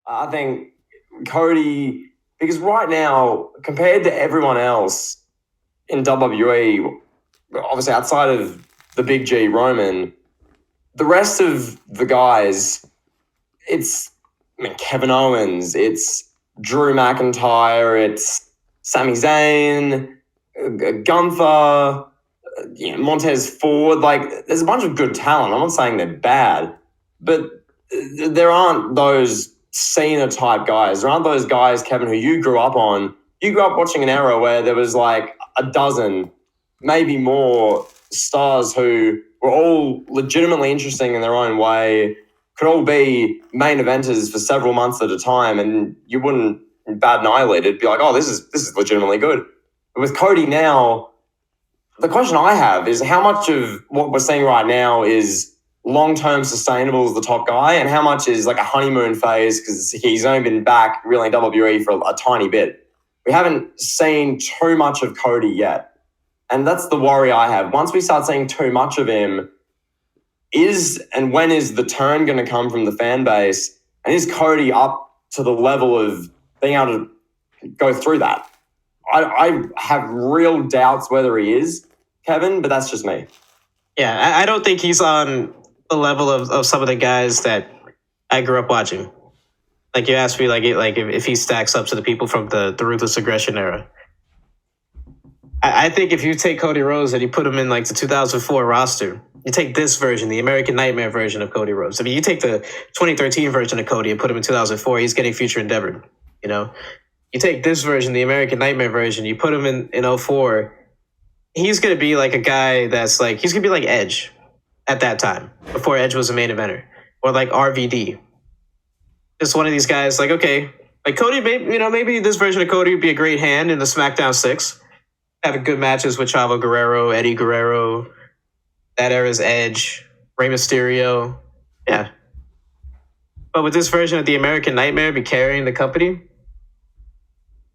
I think Cody, because right now, compared to everyone else in WWE, obviously outside of the Big G Roman, the rest of the guys, Kevin Owens, it's Drew McIntyre, it's Sami Zayn, Gunther, Montez Ford. Like, there's a bunch of good talent. I'm not saying they're bad, but there aren't those Cena type guys. There aren't those guys, Kevin, who you grew up on. You grew up watching an era where there was like a dozen, maybe more stars who were all legitimately interesting in their own way, could all be main eventers for several months at a time, and you wouldn't bat an eyelid. It'd be like, oh, this is legitimately good. But with Cody now, the question I have is how much of what we're seeing right now is long-term sustainable as the top guy, and how much is like a honeymoon phase because he's only been back really in WWE for a tiny bit. We haven't seen too much of Cody yet. And that's the worry I have. Once we start seeing too much of him, when is the turn going to come from the fan base? And is Cody up to the level of being able to go through that? I have real doubts whether he is, Kevin, but that's just me. Yeah, I don't think he's on the level of some of the guys that I grew up watching. Like you asked me, like if he stacks up to the people from the Ruthless Aggression era. I think if you take Cody Rhodes and you put him in like the 2004 roster, you take this version, the American Nightmare version of Cody Rhodes. I mean, you take the 2013 version of Cody and put him in 2004, he's getting Future Endeavor. You know, you take this version, the American Nightmare version, you put him in 04, he's going to be like a guy that's like, he's going to be like Edge at that time, before Edge was a main eventer, or like RVD. Just one of these guys, like, okay, like Cody, maybe this version of Cody would be a great hand in the SmackDown 6. Having good matches with Chavo Guerrero, Eddie Guerrero, that era's Edge, Rey Mysterio. Yeah. But with this version of the American Nightmare be carrying the company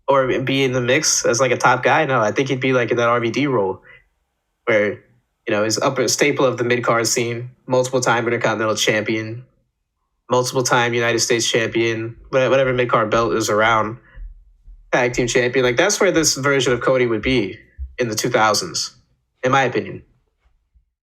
or be in the mix as like a top guy, no, I think he'd be like in that RVD role where, he's upper staple of the mid-card scene, multiple-time Intercontinental Champion, multiple-time United States Champion, whatever mid-card belt is around. Tag team champion. Like, that's where this version of Cody would be in the 2000s, in my opinion.